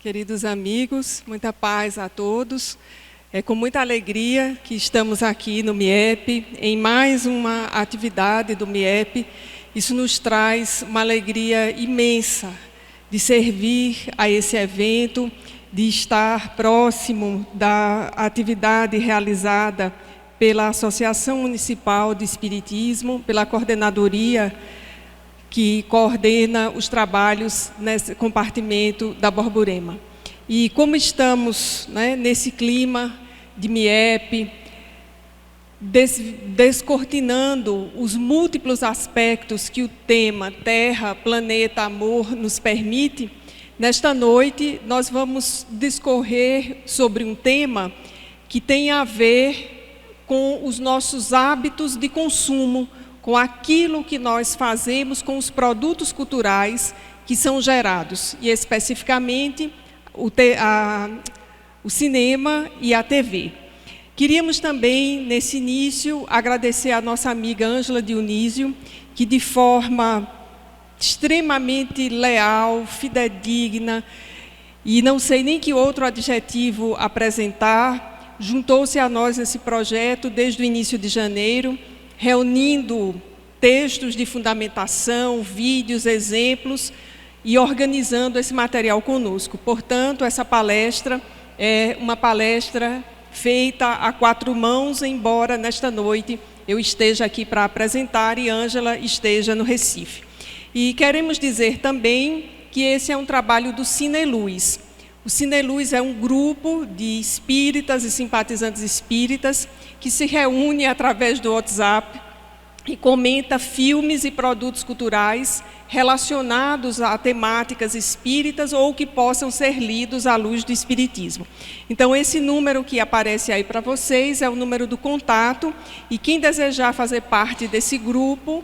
queridos amigos, muita paz a todos. É com muita alegria que estamos aqui no MIEP, em mais uma atividade do MIEP. Isso nos traz uma alegria imensa de servir a esse evento, de estar próximo da atividade realizada pela Associação Municipal de Espiritismo, pela coordenadoria que coordena os trabalhos nesse compartimento da Borborema. E como estamos nesse clima de MIEP, descortinando os múltiplos aspectos que o tema Terra, Planeta, Amor nos permite, nesta noite nós vamos discorrer sobre um tema que tem a ver com os nossos hábitos de consumo, com aquilo que nós fazemos com os produtos culturais que são gerados, e especificamente o cinema e a TV. Queríamos também, nesse início, agradecer a nossa amiga Ângela Dionísio, que de forma extremamente leal, fidedigna, e não sei nem que outro adjetivo apresentar, juntou-se a nós nesse projeto desde o início de janeiro, reunindo textos de fundamentação, vídeos, exemplos e organizando esse material conosco. Portanto, essa palestra é uma palestra feita a quatro mãos, embora nesta noite eu esteja aqui para apresentar e Ângela esteja no Recife. E queremos dizer também que esse é um trabalho do Cineluz. O Cineluz é um grupo de espíritas e simpatizantes espíritas que se reúne através do WhatsApp e comenta filmes e produtos culturais relacionados a temáticas espíritas ou que possam ser lidos à luz do espiritismo. Então, esse número que aparece aí para vocês é o número do contato, e quem desejar fazer parte desse grupo,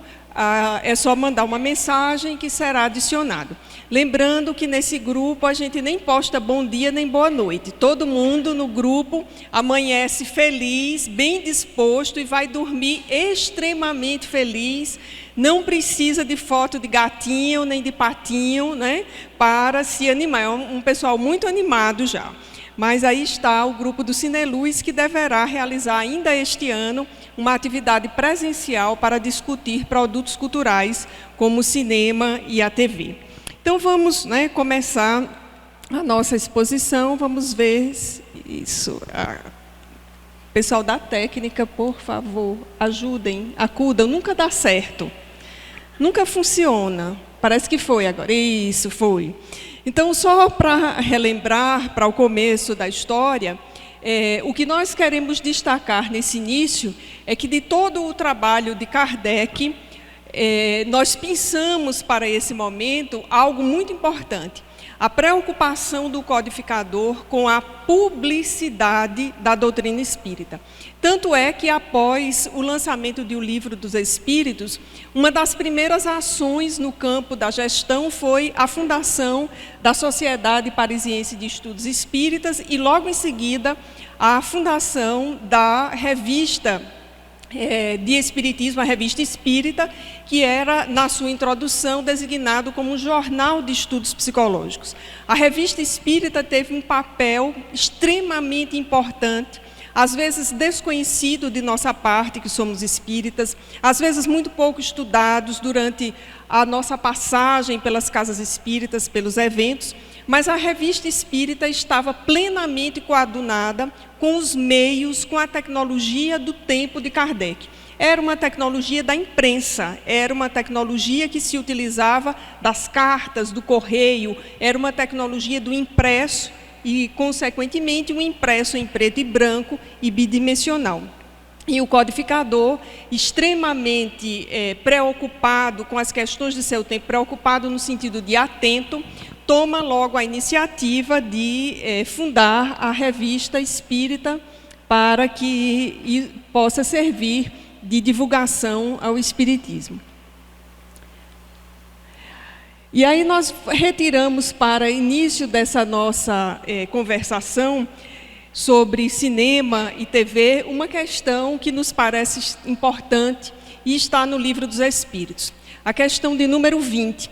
é só mandar uma mensagem que será adicionado. Lembrando que nesse grupo a gente nem posta bom dia nem boa noite. Todo mundo no grupo amanhece feliz, bem disposto e vai dormir extremamente feliz. Não precisa de foto de gatinho nem de patinho, para se animar. É um pessoal muito animado já. Mas aí está o grupo do Cineluz, que deverá realizar ainda este ano uma atividade presencial para discutir produtos culturais como o cinema e a TV. Então vamos começar a nossa exposição, vamos ver isso. Pessoal da técnica, por favor, ajudem, acudam, nunca dá certo, nunca funciona, parece que foi agora, isso foi. Então, só para relembrar, para o começo da história, o que nós queremos destacar nesse início é que de todo o trabalho de Kardec, nós pensamos para esse momento algo muito importante: a preocupação do codificador com a publicidade da doutrina espírita. Tanto é que, após o lançamento do Livro dos Espíritos, uma das primeiras ações no campo da gestão foi a fundação da Sociedade Parisiense de Estudos Espíritas e, logo em seguida, a fundação da revista de Espiritismo, a Revista Espírita, que era, na sua introdução, designado como um jornal de estudos psicológicos. A Revista Espírita teve um papel extremamente importante, às vezes desconhecido de nossa parte, que somos espíritas, às vezes muito pouco estudados durante a nossa passagem pelas casas espíritas, pelos eventos, mas a Revista Espírita estava plenamente coadunada com os meios, com a tecnologia do tempo de Kardec. Era uma tecnologia da imprensa, era uma tecnologia que se utilizava das cartas, do correio, era uma tecnologia do impresso e, consequentemente, um impresso em preto e branco e bidimensional. E o codificador, extremamente preocupado com as questões de seu tempo, preocupado no sentido de atento, toma logo a iniciativa de fundar a Revista Espírita para que possa servir de divulgação ao espiritismo. E aí nós retiramos para início dessa nossa conversação sobre cinema e TV uma questão que nos parece importante e está no Livro dos Espíritos. A questão de número 20.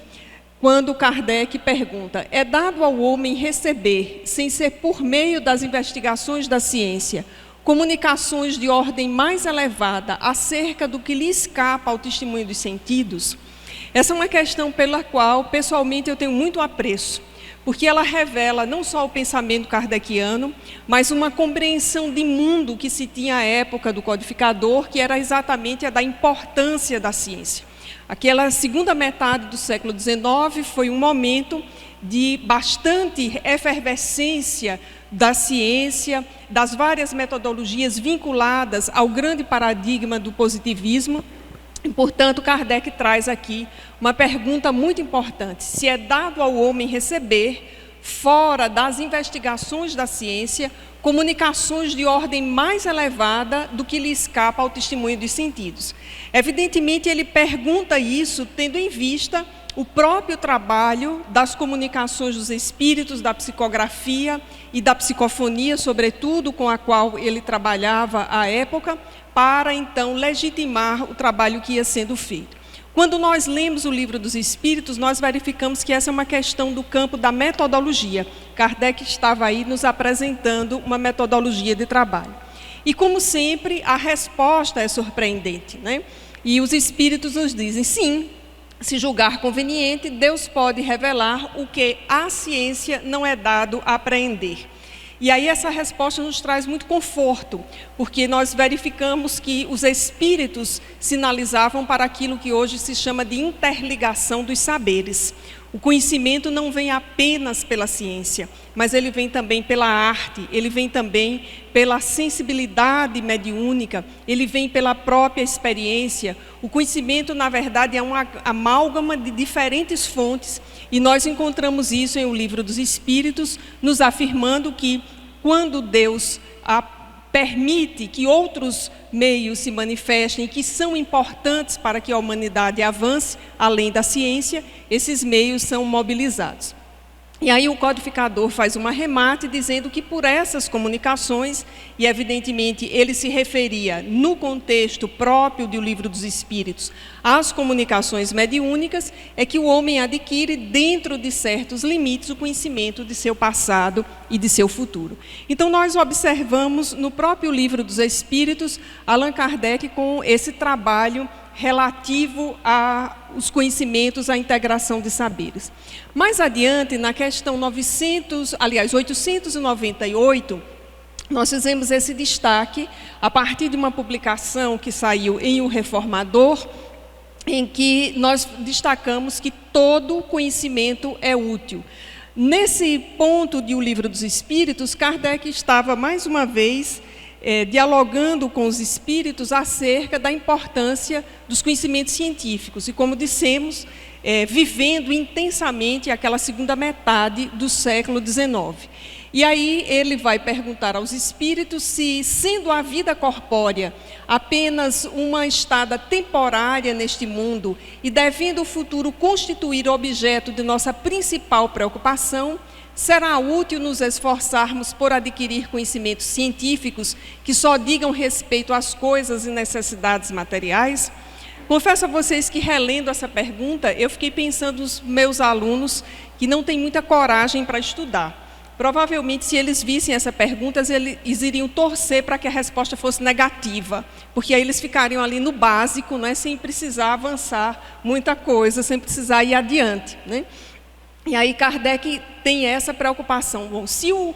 quando Kardec pergunta: é dado ao homem receber, sem ser por meio das investigações da ciência, comunicações de ordem mais elevada acerca do que lhe escapa ao testemunho dos sentidos? Essa é uma questão pela qual, pessoalmente, eu tenho muito apreço, porque ela revela não só o pensamento kardeciano, mas uma compreensão de mundo que se tinha à época do codificador, que era exatamente a da importância da ciência. Aquela segunda metade do século XIX foi um momento de bastante efervescência da ciência, das várias metodologias vinculadas ao grande paradigma do positivismo. E, portanto, Kardec traz aqui uma pergunta muito importante: se é dado ao homem receber, fora das investigações da ciência, comunicações de ordem mais elevada do que lhe escapa ao testemunho dos sentidos. Evidentemente, ele pergunta isso tendo em vista o próprio trabalho das comunicações dos espíritos, da psicografia e da psicofonia, sobretudo, com a qual ele trabalhava à época, para, então, legitimar o trabalho que ia sendo feito. Quando nós lemos o Livro dos Espíritos, nós verificamos que essa é uma questão do campo da metodologia. Kardec estava aí nos apresentando uma metodologia de trabalho. E, como sempre, a resposta é surpreendente, né? E os Espíritos nos dizem: sim, se julgar conveniente, Deus pode revelar o que a ciência não é dado a apreender. E aí essa resposta nos traz muito conforto, porque nós verificamos que os espíritos sinalizavam para aquilo que hoje se chama de interligação dos saberes. O conhecimento não vem apenas pela ciência, mas ele vem também pela arte, ele vem também pela sensibilidade mediúnica, ele vem pela própria experiência. O conhecimento, na verdade, é uma amálgama de diferentes fontes, e nós encontramos isso em O Livro dos Espíritos, nos afirmando que, quando Deus permite que outros meios se manifestem, que são importantes para que a humanidade avance além da ciência, esses meios são mobilizados. E aí o codificador faz um arremate dizendo que por essas comunicações, e evidentemente ele se referia no contexto próprio do Livro dos Espíritos às comunicações mediúnicas, é que o homem adquire, dentro de certos limites, o conhecimento de seu passado e de seu futuro. Então nós observamos no próprio Livro dos Espíritos Allan Kardec com esse trabalho relativo aos conhecimentos, à integração de saberes. Mais adiante, na questão 898, nós fizemos esse destaque a partir de uma publicação que saiu em O Reformador, em que nós destacamos que todo conhecimento é útil. Nesse ponto de O Livro dos Espíritos, Kardec estava mais uma vez dialogando com os espíritos acerca da importância dos conhecimentos científicos e, como dissemos, vivendo intensamente aquela segunda metade do século XIX. E aí ele vai perguntar aos espíritos se, sendo a vida corpórea apenas uma estada temporária neste mundo e devendo o futuro constituir objeto de nossa principal preocupação, será útil nos esforçarmos por adquirir conhecimentos científicos que só digam respeito às coisas e necessidades materiais? Confesso a vocês que, relendo essa pergunta, eu fiquei pensando nos meus alunos que não têm muita coragem para estudar. Provavelmente, se eles vissem essa pergunta, eles iriam torcer para que a resposta fosse negativa, porque aí eles ficariam ali no básico, né, sem precisar avançar muita coisa, sem precisar ir adiante, né? E aí Kardec tem essa preocupação. Bom, se o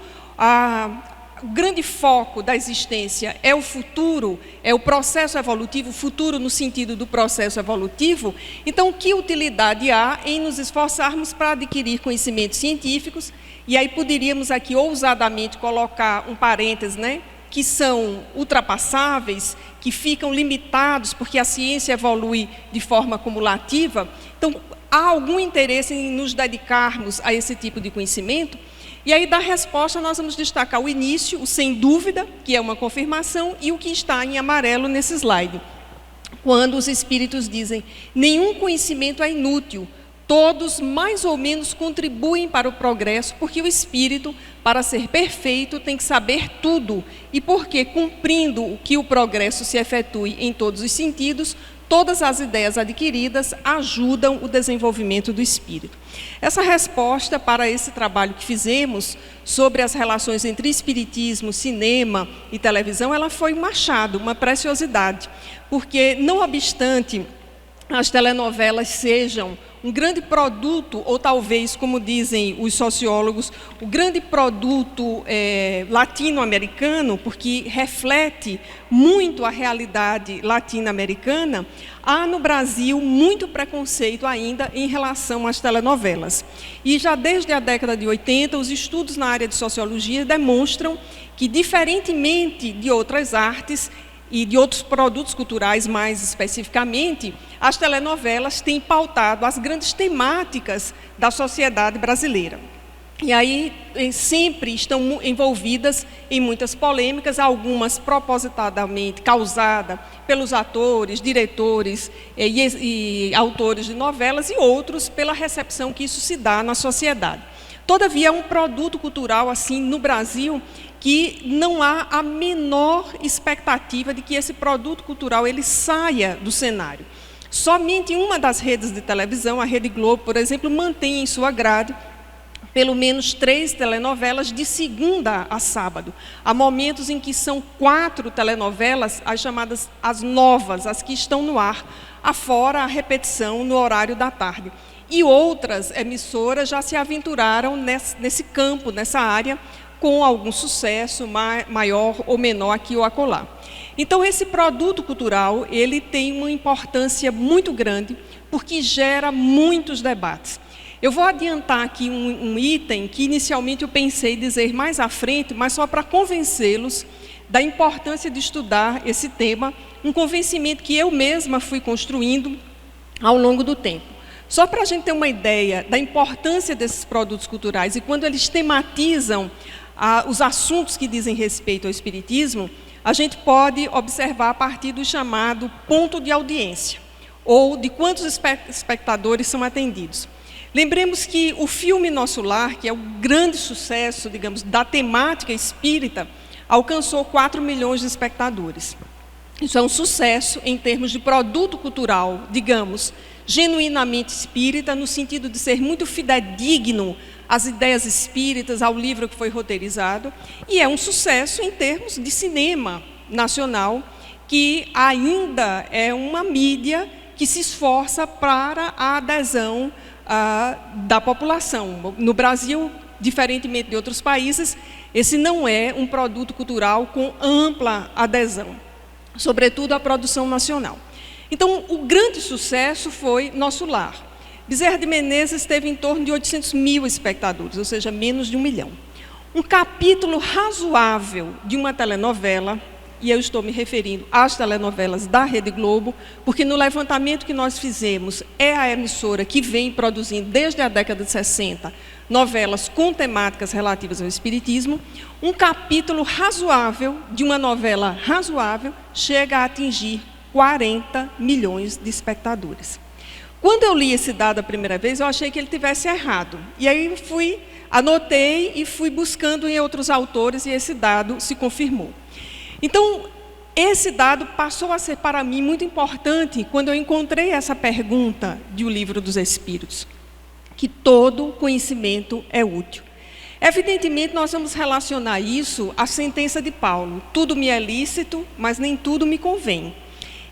grande foco da existência é o futuro, é o processo evolutivo, futuro no sentido do processo evolutivo, então que utilidade há em nos esforçarmos para adquirir conhecimentos científicos? E aí poderíamos aqui ousadamente colocar um parêntese, né, que são ultrapassáveis, que ficam limitados porque a ciência evolui de forma cumulativa. Então, há algum interesse em nos dedicarmos a esse tipo de conhecimento? E aí, da resposta, nós vamos destacar o início, o sem dúvida, que é uma confirmação, e o que está em amarelo nesse slide. Quando os espíritos dizem: nenhum conhecimento é inútil, todos mais ou menos contribuem para o progresso, porque o espírito, para ser perfeito, tem que saber tudo, e porque, cumprindo o que o progresso se efetue em todos os sentidos, todas as ideias adquiridas ajudam o desenvolvimento do espírito. Essa resposta para esse trabalho que fizemos sobre as relações entre espiritismo, cinema e televisão, ela foi um achado, uma preciosidade, porque, não obstante as telenovelas sejam um grande produto, ou talvez, como dizem os sociólogos, o grande produto latino-americano, porque reflete muito a realidade latino-americana, há no Brasil muito preconceito ainda em relação às telenovelas. E já desde a década de 80, os estudos na área de sociologia demonstram que, diferentemente de outras artes, e de outros produtos culturais, mais especificamente, as telenovelas têm pautado as grandes temáticas da sociedade brasileira. E aí sempre estão envolvidas em muitas polêmicas, algumas propositadamente causadas pelos atores, diretores e autores de novelas, e outros pela recepção que isso se dá na sociedade. Todavia, é um produto cultural, assim, no Brasil, que não há a menor expectativa de que esse produto cultural ele saia do cenário. Somente uma das redes de televisão, a Rede Globo, por exemplo, mantém em sua grade pelo menos 3 telenovelas de segunda a sábado. Há momentos em que são 4 telenovelas, as chamadas as novas, as que estão no ar, afora a repetição no horário da tarde. E outras emissoras já se aventuraram nesse campo, nessa área, com algum sucesso maior ou menor aqui ou acolá. Então, esse produto cultural, ele tem uma importância muito grande, porque gera muitos debates. Eu vou adiantar aqui um item que inicialmente eu pensei dizer mais à frente, mas só para convencê-los da importância de estudar esse tema, um convencimento que eu mesma fui construindo ao longo do tempo. Só para a gente ter uma ideia da importância desses produtos culturais, e quando eles tematizam os assuntos que dizem respeito ao espiritismo, a gente pode observar a partir do chamado ponto de audiência, ou de quantos espectadores são atendidos. Lembremos que o filme Nosso Lar, que é o grande sucesso, digamos, da temática espírita, alcançou 4 milhões de espectadores. Isso é um sucesso em termos de produto cultural, digamos, genuinamente espírita, no sentido de ser muito fidedigno às ideias espíritas, ao livro que foi roteirizado, e é um sucesso em termos de cinema nacional, que ainda é uma mídia que se esforça para a adesão da população. No Brasil, diferentemente de outros países, esse não é um produto cultural com ampla adesão, sobretudo a produção nacional. Então, o grande sucesso foi Nosso Lar. Bezerra de Menezes teve em torno de 800 mil espectadores, ou seja, menos de 1 milhão. Um capítulo razoável de uma telenovela, e eu estou me referindo às telenovelas da Rede Globo, porque no levantamento que nós fizemos, é a emissora que vem produzindo desde a década de 60 novelas com temáticas relativas ao espiritismo. Um capítulo razoável de uma novela razoável chega a atingir 40 milhões de espectadores. Quando eu li esse dado a primeira vez, eu achei que ele tivesse errado. E aí anotei e fui buscando em outros autores, e esse dado se confirmou. Então, esse dado passou a ser para mim muito importante quando eu encontrei essa pergunta de O Livro dos Espíritos, que todo conhecimento é útil. Evidentemente, nós vamos relacionar isso à sentença de Paulo: tudo me é lícito, mas nem tudo me convém.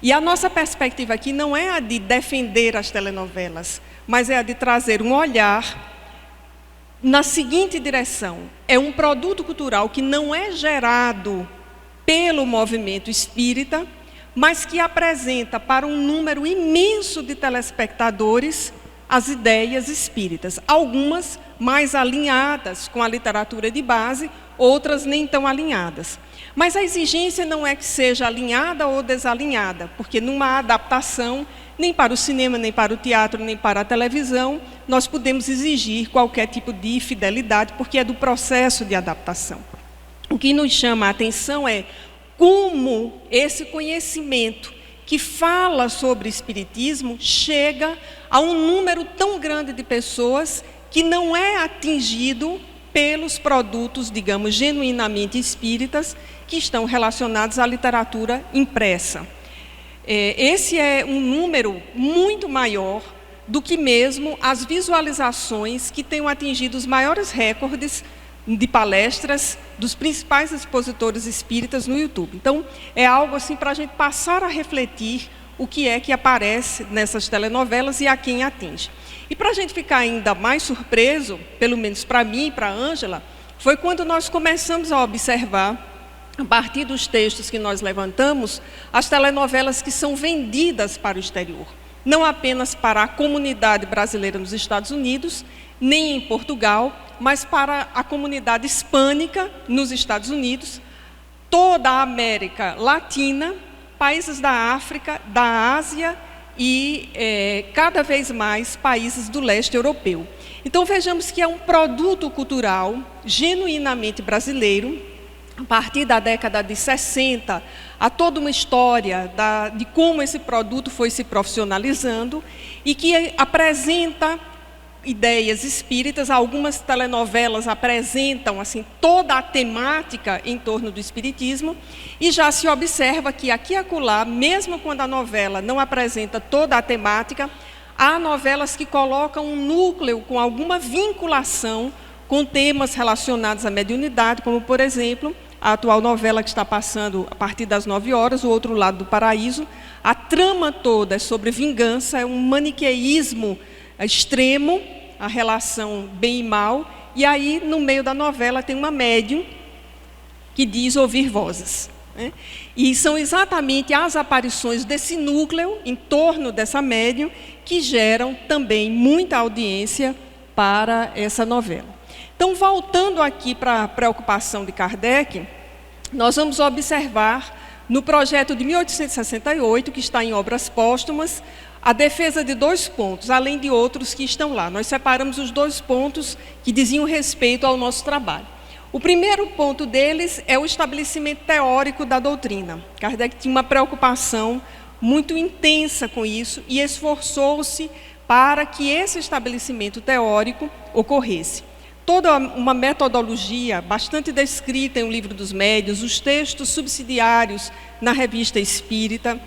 E a nossa perspectiva aqui não é a de defender as telenovelas, mas é a de trazer um olhar na seguinte direção: é um produto cultural que não é gerado pelo movimento espírita, mas que apresenta para um número imenso de telespectadores as ideias espíritas, algumas mais alinhadas com a literatura de base, outras nem tão alinhadas. Mas a exigência não é que seja alinhada ou desalinhada, porque numa adaptação, nem para o cinema, nem para o teatro, nem para a televisão, nós podemos exigir qualquer tipo de fidelidade, porque é do processo de adaptação. O que nos chama a atenção é como esse conhecimento que fala sobre espiritismo chega a um número tão grande de pessoas que não é atingido pelos produtos, digamos, genuinamente espíritas, que estão relacionados à literatura impressa. esse é um número muito maior do que mesmo as visualizações que tenham atingido os maiores recordes de palestras dos principais expositores espíritas no YouTube. Então, é algo assim para a gente passar a refletir o que é que aparece nessas telenovelas e a quem atinge. E para a gente ficar ainda mais surpreso, pelo menos para mim e para a Ângela, foi quando nós começamos a observar, a partir dos textos que nós levantamos, as telenovelas que são vendidas para o exterior. Não apenas para a comunidade brasileira nos Estados Unidos, nem em Portugal, mas para a comunidade hispânica nos Estados Unidos, toda a América Latina, países da África, da Ásia e cada vez mais países do leste europeu. Então vejamos que é um produto cultural genuinamente brasileiro. A partir da década de 60, há toda uma história de como esse produto foi se profissionalizando e que apresenta ideias espíritas. Algumas telenovelas apresentam assim, toda a temática em torno do espiritismo e já se observa que aqui e acolá, mesmo quando a novela não apresenta toda a temática, há novelas que colocam um núcleo com alguma vinculação com temas relacionados à mediunidade, como, por exemplo, a atual novela que está passando a partir das 9 horas, O Outro Lado do Paraíso. A trama toda é sobre vingança, é um maniqueísmo extremo, a relação bem e mal, e aí, no meio da novela, tem uma médium que diz ouvir vozes. Né? E são exatamente as aparições desse núcleo, em torno dessa médium, que geram também muita audiência para essa novela. Então, voltando aqui para a preocupação de Kardec, nós vamos observar no projeto de 1868, que está em obras póstumas, a defesa de 2 pontos, além de outros que estão lá. Nós separamos os 2 pontos que diziam respeito ao nosso trabalho. O primeiro ponto deles é o estabelecimento teórico da doutrina. Kardec tinha uma preocupação muito intensa com isso e esforçou-se para que esse estabelecimento teórico ocorresse. Toda uma metodologia bastante descrita em O Livro dos Médiuns, os textos subsidiários na Revista Espírita,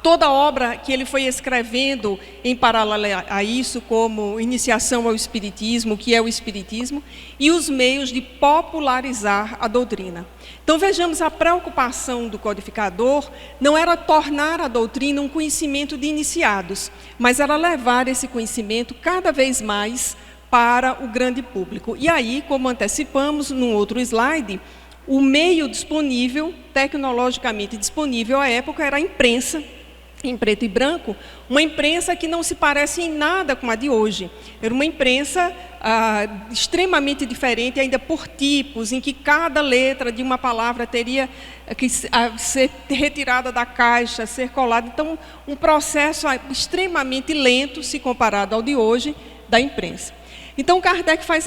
toda a obra que ele foi escrevendo em paralelo a isso, como Iniciação ao Espiritismo, o que é o Espiritismo, e os meios de popularizar a doutrina. Então vejamos, a preocupação do codificador não era tornar a doutrina um conhecimento de iniciados, mas era levar esse conhecimento cada vez mais para o grande público. E aí, como antecipamos num outro slide, o meio disponível, tecnologicamente disponível à época, era a imprensa, em preto e branco, uma imprensa que não se parece em nada com a de hoje. Era uma imprensa extremamente diferente, ainda por tipos, em que cada letra de uma palavra teria que ser retirada da caixa, ser colada. Então, um processo extremamente lento, se comparado ao de hoje, da imprensa. Então, Kardec faz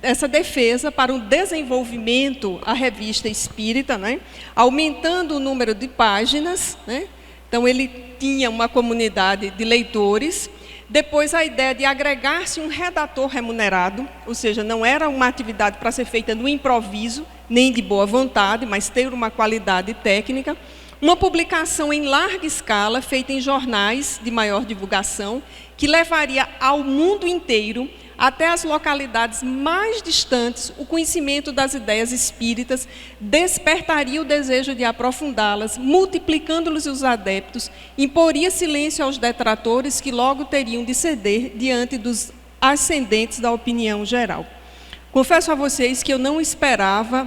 essa defesa para o desenvolvimento da revista espírita, né? Aumentando o número de páginas, né? Então, ele tinha uma comunidade de leitores. Depois, a ideia de agregar-se um redator remunerado, ou seja, não era uma atividade para ser feita no improviso, nem de boa vontade, mas ter uma qualidade técnica. Uma publicação em larga escala, feita em jornais de maior divulgação, que levaria ao mundo inteiro, até as localidades mais distantes, o conhecimento das ideias espíritas, despertaria o desejo de aprofundá-las, multiplicando-lhes os adeptos, imporia silêncio aos detratores que logo teriam de ceder diante dos ascendentes da opinião geral. Confesso a vocês que eu não esperava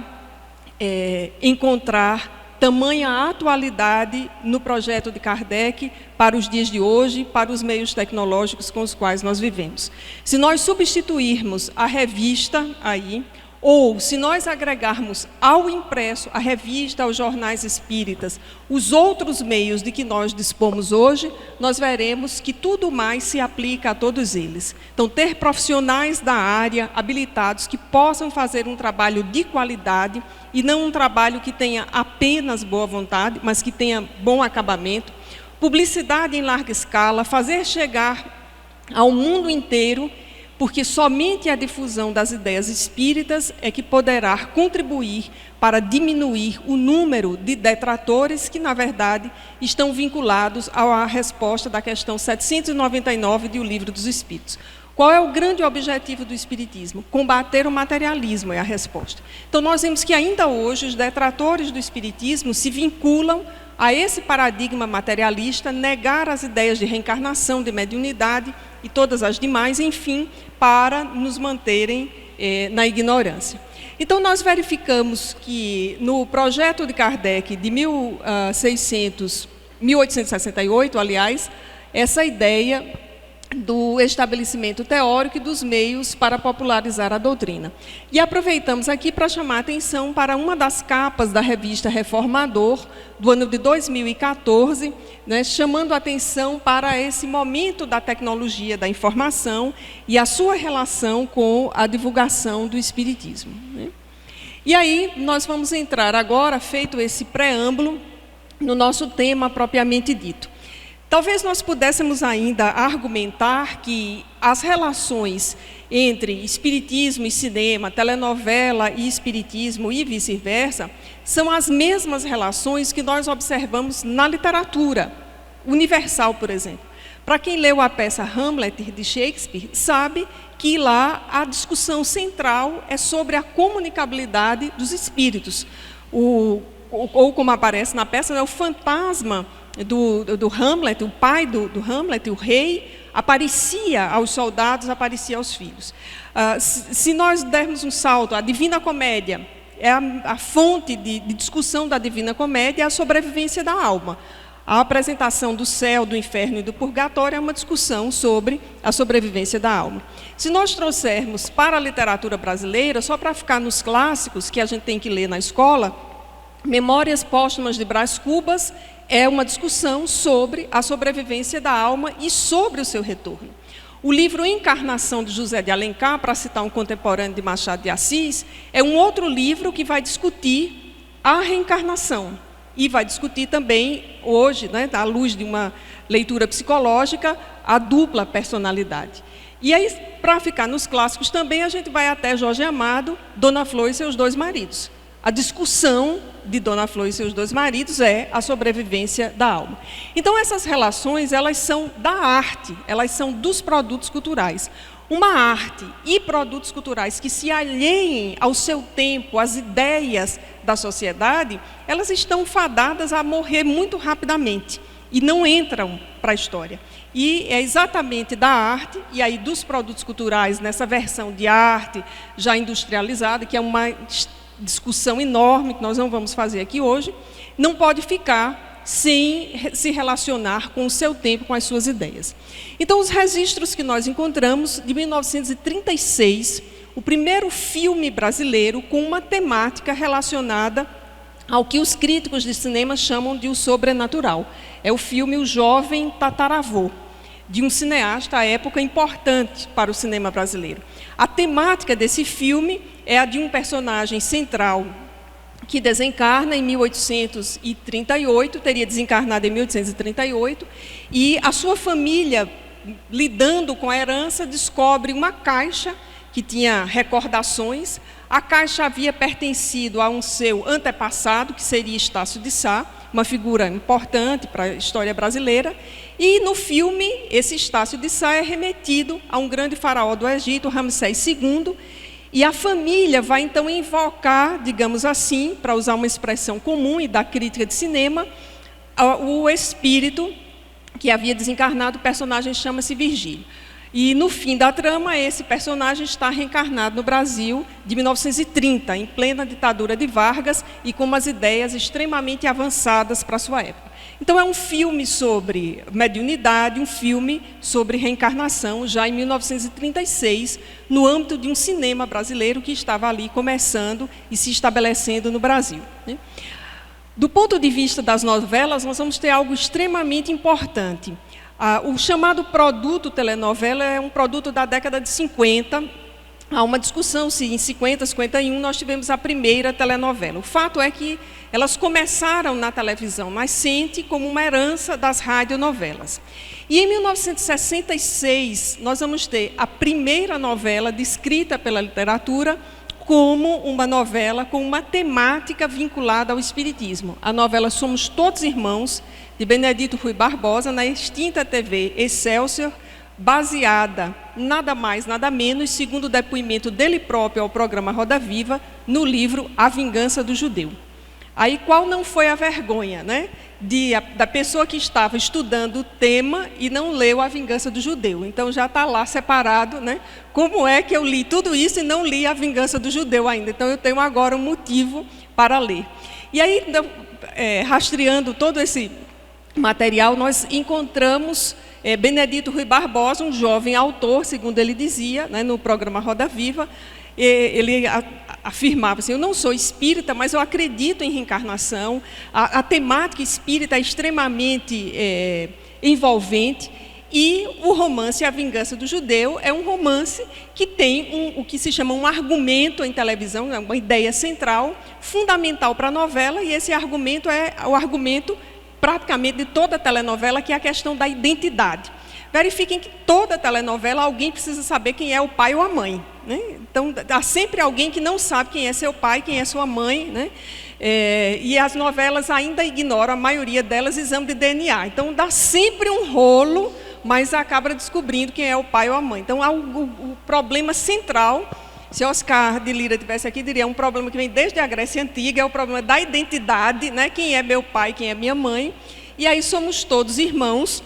encontrar tamanha atualidade no projeto de Kardec para os dias de hoje, para os meios tecnológicos com os quais nós vivemos. Se nós substituirmos a revista aí, ou se nós agregarmos ao impresso, a revista, aos jornais espíritas, os outros meios de que nós dispomos hoje, nós veremos que tudo mais se aplica a todos eles. Então, ter profissionais da área habilitados que possam fazer um trabalho de qualidade e não um trabalho que tenha apenas boa vontade, mas que tenha bom acabamento. Publicidade em larga escala, fazer chegar ao mundo inteiro porque somente a difusão das ideias espíritas é que poderá contribuir para diminuir o número de detratores que, na verdade, estão vinculados à resposta da questão 799 do Livro dos Espíritos. Qual é o grande objetivo do Espiritismo? Combater o materialismo é a resposta. Então, nós vemos que ainda hoje os detratores do Espiritismo se vinculam a esse paradigma materialista, negar as ideias de reencarnação, de mediunidade e todas as demais, enfim, para nos manterem na ignorância. Então, nós verificamos que no projeto de Kardec de 1868, aliás, essa ideia do estabelecimento teórico e dos meios para popularizar a doutrina. E aproveitamos aqui para chamar a atenção para uma das capas da revista Reformador, do ano de 2014, né, chamando a atenção para esse momento da tecnologia da informação e a sua relação com a divulgação do Espiritismo, né? E aí nós vamos entrar agora, feito esse preâmbulo, no nosso tema propriamente dito. Talvez nós pudéssemos ainda argumentar que as relações entre espiritismo e cinema, telenovela e espiritismo e vice-versa, são as mesmas relações que nós observamos na literatura universal, por exemplo. Para quem leu a peça Hamlet de Shakespeare, sabe que lá a discussão central é sobre a comunicabilidade dos espíritos. Ou como aparece na peça, né, o fantasma do Hamlet, o pai do Hamlet, o rei, aparecia aos soldados, aparecia aos filhos. Se nós dermos um salto, a Divina Comédia, é a fonte de discussão da Divina Comédia, é a sobrevivência da alma. A apresentação do céu, do inferno e do purgatório é uma discussão sobre a sobrevivência da alma. Se nós trouxermos para a literatura brasileira, só para ficar nos clássicos que a gente tem que ler na escola, Memórias Póstumas de Brás Cubas é uma discussão sobre a sobrevivência da alma e sobre o seu retorno. O livro Encarnação, de José de Alencar, para citar um contemporâneo de Machado de Assis, é um outro livro que vai discutir a reencarnação. E vai discutir também, hoje, né, à luz de uma leitura psicológica, a dupla personalidade. E aí, para ficar nos clássicos também, a gente vai até Jorge Amado, Dona Flor e seus dois maridos. A discussão de Dona Flor e seus dois maridos é a sobrevivência da alma. Então, essas relações, elas são da arte, elas são dos produtos culturais. Uma arte e produtos culturais que se alheiem ao seu tempo, às ideias da sociedade, elas estão fadadas a morrer muito rapidamente e não entram para a história. E é exatamente da arte, e aí dos produtos culturais, nessa versão de arte já industrializada, que é uma discussão enorme, que nós não vamos fazer aqui hoje, não pode ficar sem se relacionar com o seu tempo, com as suas ideias. Então, os registros que nós encontramos, de 1936, o primeiro filme brasileiro com uma temática relacionada ao que os críticos de cinema chamam de o sobrenatural. É o filme O Jovem Tataravô, de um cineasta à época importante para o cinema brasileiro. A temática desse filme é a de um personagem central que desencarna em 1838, teria desencarnado em 1838, e a sua família, lidando com a herança, descobre uma caixa que tinha recordações. A caixa havia pertencido a um seu antepassado, que seria Estácio de Sá, uma figura importante para a história brasileira, e no filme, esse Estácio de Sá é remetido a um grande faraó do Egito, Ramsés II, e a família vai então invocar, digamos assim, para usar uma expressão comum e da crítica de cinema, o espírito que havia desencarnado. O personagem chama-se Virgílio. E no fim da trama, esse personagem está reencarnado no Brasil de 1930, em plena ditadura de Vargas e com umas ideias extremamente avançadas para a sua época. Então, é um filme sobre mediunidade, um filme sobre reencarnação, já em 1936, no âmbito de um cinema brasileiro que estava ali começando e se estabelecendo no Brasil, né? Do ponto de vista das novelas, nós vamos ter algo extremamente importante. O chamado produto telenovela é um produto da década de 50, há uma discussão se em 50, 51 nós tivemos a primeira telenovela. O fato é que elas começaram na televisão nascente como uma herança das radionovelas. E em 1966 nós vamos ter a primeira novela descrita pela literatura como uma novela com uma temática vinculada ao espiritismo. A novela Somos Todos Irmãos, de Benedito Rui Barbosa, na extinta TV Excelsior, baseada, nada mais, nada menos, segundo o depoimento dele próprio ao programa Roda Viva, no livro A Vingança do Judeu. Aí qual não foi a vergonha, né, da pessoa que estava estudando o tema e não leu A Vingança do Judeu? Então já está lá separado, né? Como é que eu li tudo isso e não li A Vingança do Judeu ainda? Então eu tenho agora um motivo para ler. E aí, rastreando todo esse material, nós encontramos Benedito Rui Barbosa, um jovem autor, segundo ele dizia, né, no programa Roda Viva. Ele afirmava assim: eu não sou espírita, mas eu acredito em reencarnação. A temática espírita é extremamente envolvente. E o romance A Vingança do Judeu é um romance que tem o que se chama um argumento em televisão, uma ideia central, fundamental para a novela, e esse argumento é o argumento praticamente de toda a telenovela, que é a questão da identidade. Verifiquem que toda telenovela alguém precisa saber quem é o pai ou a mãe, né? Então, há sempre alguém que não sabe quem é seu pai, quem é sua mãe, né? E as novelas ainda ignoram, a maioria delas, exame de DNA. Então, dá sempre um rolo, mas acaba descobrindo quem é o pai ou a mãe. Então, o problema central, se Oscar de Lira estivesse aqui, diria, um problema que vem desde a Grécia Antiga, é o problema da identidade, né? Quem é meu pai, quem é minha mãe. E aí somos todos irmãos.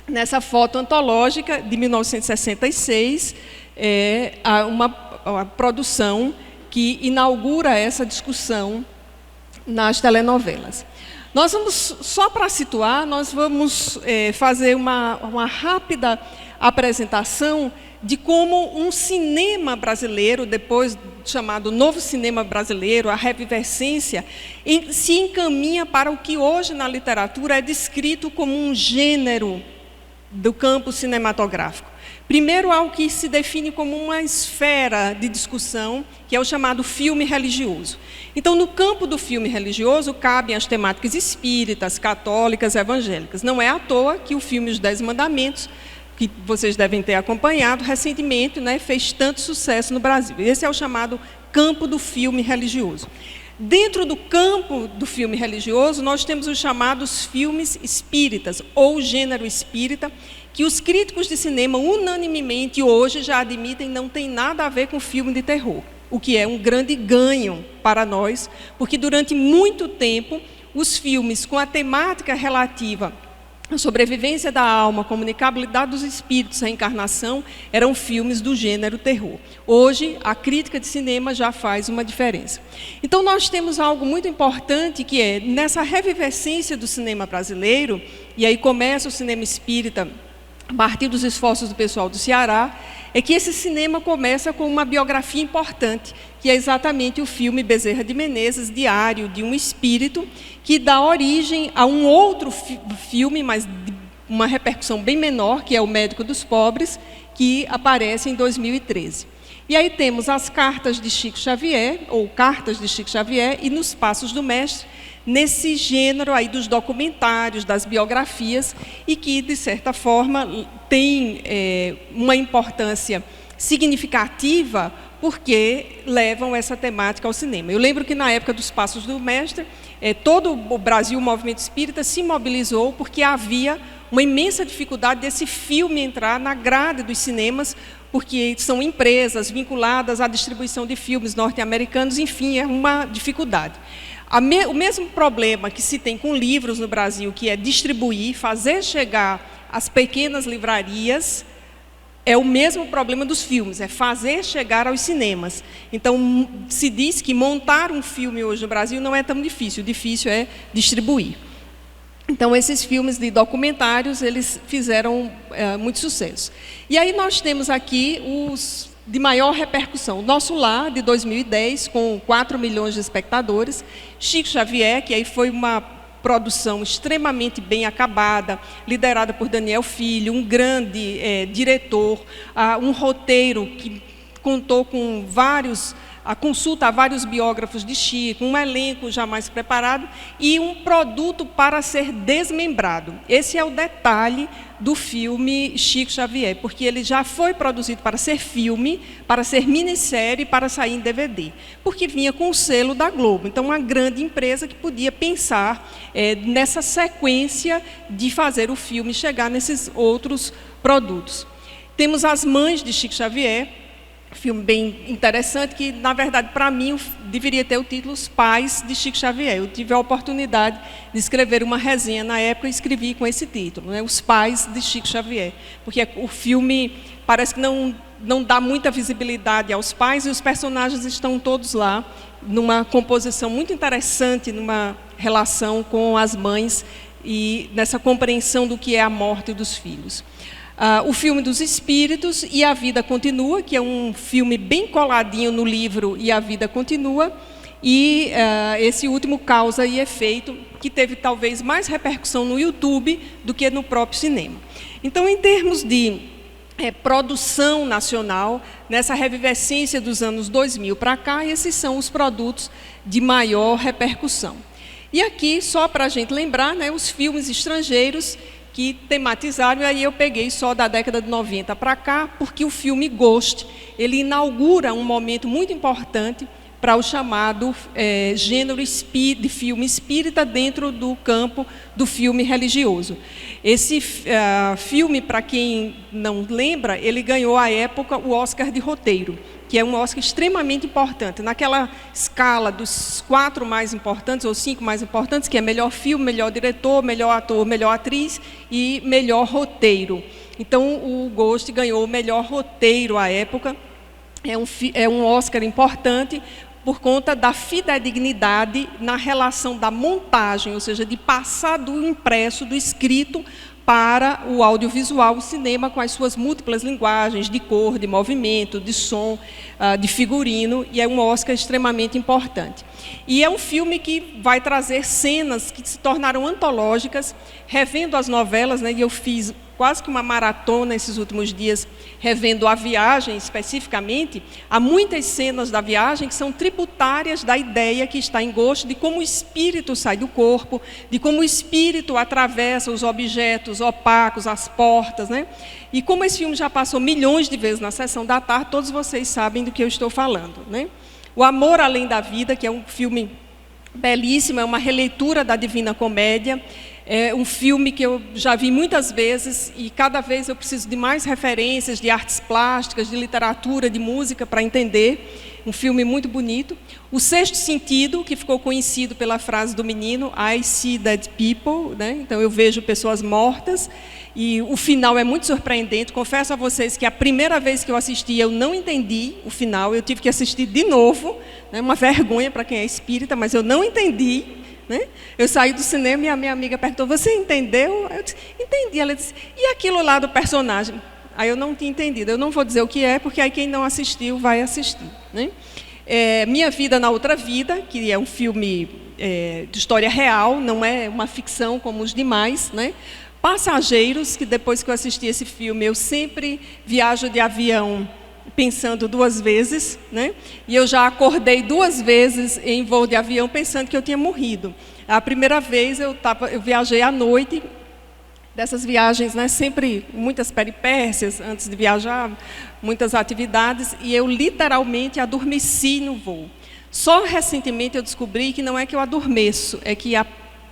Nessa foto antológica de 1966, uma produção que inaugura essa discussão nas telenovelas. Nós vamos, só para situar, nós vamos fazer uma rápida apresentação de como um cinema brasileiro, depois chamado Novo Cinema Brasileiro, a revivescência, se encaminha para o que hoje na literatura é descrito como um gênero do campo cinematográfico. Primeiro, há o que se define como uma esfera de discussão, que é o chamado filme religioso. Então, no campo do filme religioso, cabem as temáticas espíritas, católicas, evangélicas. Não é à toa que o filme Os 10 Mandamentos, que vocês devem ter acompanhado recentemente, né, fez tanto sucesso no Brasil. Esse é o chamado campo do filme religioso. Dentro do campo do filme religioso, nós temos os chamados filmes espíritas, ou gênero espírita, que os críticos de cinema unanimemente hoje já admitem não tem nada a ver com filme de terror, o que é um grande ganho para nós, porque durante muito tempo os filmes com a temática relativa à sobrevivência da alma, comunicabilidade dos espíritos, reencarnação, eram filmes do gênero terror. Hoje, a crítica de cinema já faz uma diferença. Então, nós temos algo muito importante, que é, nessa revivescência do cinema brasileiro, e aí começa o cinema espírita, a partir dos esforços do pessoal do Ceará, é que esse cinema começa com uma biografia importante, que é exatamente o filme Bezerra de Menezes, Diário de um Espírito, que dá origem a um outro filme, mas de uma repercussão bem menor, que é O Médico dos Pobres, que aparece em 2013. E aí temos as cartas de Chico Xavier, ou Cartas de Chico Xavier, e Nos Passos do Mestre, nesse gênero aí dos documentários, das biografias, e que, de certa forma, tem uma importância significativa, porque levam essa temática ao cinema. Eu lembro que, na época dos Passos do Mestre, todo o Brasil, o movimento espírita, se mobilizou, porque havia uma imensa dificuldade desse filme entrar na grade dos cinemas, porque são empresas vinculadas à distribuição de filmes norte-americanos, enfim, é uma dificuldade. O mesmo problema que se tem com livros no Brasil, que é distribuir, fazer chegar às pequenas livrarias, é o mesmo problema dos filmes, é fazer chegar aos cinemas. Então, se diz que montar um filme hoje no Brasil não é tão difícil, o difícil é distribuir. Então, esses filmes de documentários, eles fizeram muito sucesso. E aí nós temos aqui os de maior repercussão. Nosso Lar, de 2010, com 4 milhões de espectadores. Chico Xavier, que aí foi uma produção extremamente bem acabada, liderada por Daniel Filho, um grande diretor, um roteiro que contou com a consulta a vários biógrafos de Chico, um elenco já mais preparado e um produto para ser desmembrado. Esse é o detalhe do filme Chico Xavier, porque ele já foi produzido para ser filme, para ser minissérie, para sair em DVD, porque vinha com o selo da Globo. Então, uma grande empresa que podia pensar nessa sequência de fazer o filme chegar nesses outros produtos. Temos As Mães de Chico Xavier, filme bem interessante, que, na verdade, para mim, deveria ter o título Os Pais de Chico Xavier. Eu tive a oportunidade de escrever uma resenha na época e escrevi com esse título, né? Os Pais de Chico Xavier, porque o filme parece que não dá muita visibilidade aos pais e os personagens estão todos lá, numa composição muito interessante, numa relação com as mães e nessa compreensão do que é a morte dos filhos. O filme dos Espíritos e A Vida Continua, que é um filme bem coladinho no livro E a Vida Continua, e esse último, Causa e Efeito, que teve talvez mais repercussão no YouTube do que no próprio cinema. Então, em termos de produção nacional, nessa revivescência dos anos 2000 para cá, esses são os produtos de maior repercussão. E aqui, só para a gente lembrar, né, os filmes estrangeiros que tematizaram, e aí eu peguei só da década de 90 para cá, porque o filme Ghost, ele inaugura um momento muito importante para o chamado gênero de filme espírita dentro do campo do filme religioso. Esse filme, para quem não lembra, ele ganhou à época o Oscar de roteiro, que é um Oscar extremamente importante. Naquela escala dos 4 mais importantes, ou 5 mais importantes, que é melhor filme, melhor diretor, melhor ator, melhor atriz e melhor roteiro. Então, o Ghost ganhou o melhor roteiro à época. É um Oscar importante por conta da fidedignidade na relação da montagem, ou seja, de passar do impresso, do escrito, para o audiovisual, o cinema, com as suas múltiplas linguagens de cor, de movimento, de som, de figurino, e é um Oscar extremamente importante. E é um filme que vai trazer cenas que se tornaram antológicas, revendo as novelas, né, e eu fiz quase que uma maratona esses últimos dias, revendo A Viagem especificamente. Há muitas cenas da viagem que são tributárias da ideia que está em Ghost, de como o espírito sai do corpo, de como o espírito atravessa os objetos opacos, as portas, né? E como esse filme já passou milhões de vezes na sessão da tarde, todos vocês sabem do que eu estou falando, né? O Amor Além da Vida, que é um filme belíssimo, é uma releitura da Divina Comédia. É um filme que eu já vi muitas vezes e cada vez eu preciso de mais referências de artes plásticas, de literatura, de música para entender. Um filme muito bonito. O Sexto Sentido, que ficou conhecido pela frase do menino, I see dead people, né? Então eu vejo pessoas mortas. E o final é muito surpreendente. Confesso a vocês que a primeira vez que eu assisti eu não entendi o final, eu tive que assistir de novo, né? Uma vergonha para quem é espírita, mas eu não entendi. Né? Eu saí do cinema e a minha amiga perguntou, você entendeu? Eu disse, entendi. Ela disse, e aquilo lá do personagem? Aí eu não tinha entendido. Eu não vou dizer o que é, porque aí quem não assistiu vai assistir. Né? Minha Vida na Outra Vida, que é um filme de história real, não é uma ficção como os demais. Né? Passageiros, que depois que eu assisti esse filme, eu sempre viajo de avião pensando 2 vezes, né? E eu já acordei 2 vezes em voo de avião pensando que eu tinha morrido. A primeira vez eu viajei à noite, dessas viagens, né, sempre muitas peripécias antes de viajar, muitas atividades, e eu literalmente adormeci no voo. Só recentemente eu descobri que não é que eu adormeço, é que a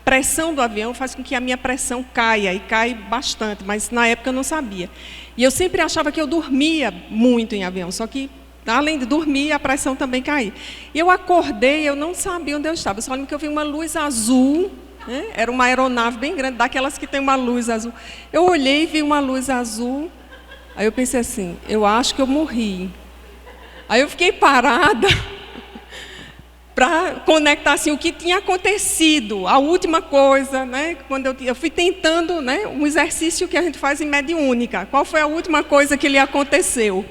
pressão do avião faz com que a minha pressão caia, e cai bastante, mas na época eu não sabia. E eu sempre achava que eu dormia muito em avião, só que, além de dormir, a pressão também caía. E eu acordei, eu não sabia onde eu estava, eu só lembro que eu vi uma luz azul, né? Era uma aeronave bem grande, daquelas que tem uma luz azul. Eu olhei e vi uma luz azul, aí eu pensei assim, eu acho que eu morri. Aí eu fiquei parada para conectar assim, o que tinha acontecido, a última coisa, né? Quando eu fui tentando, né, um exercício que a gente faz em mediúnica. Qual foi a última coisa que lhe aconteceu?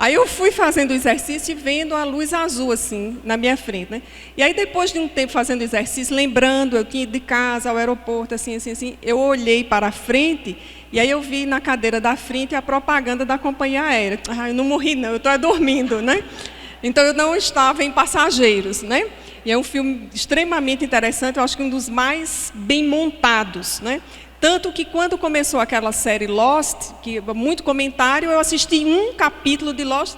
Aí eu fui fazendo o exercício e vendo a luz azul, assim, na minha frente, né? E aí, depois de um tempo fazendo exercício, lembrando, eu tinha ido de casa ao aeroporto, assim, eu olhei para a frente, e aí eu vi na cadeira da frente a propaganda da companhia aérea. Ah, eu não morri, não, eu estou dormindo, né? Então, eu não estava em Passageiros, né? E é um filme extremamente interessante, eu acho que um dos mais bem montados, né? Tanto que quando começou aquela série Lost, que muito comentário, eu assisti um capítulo de Lost.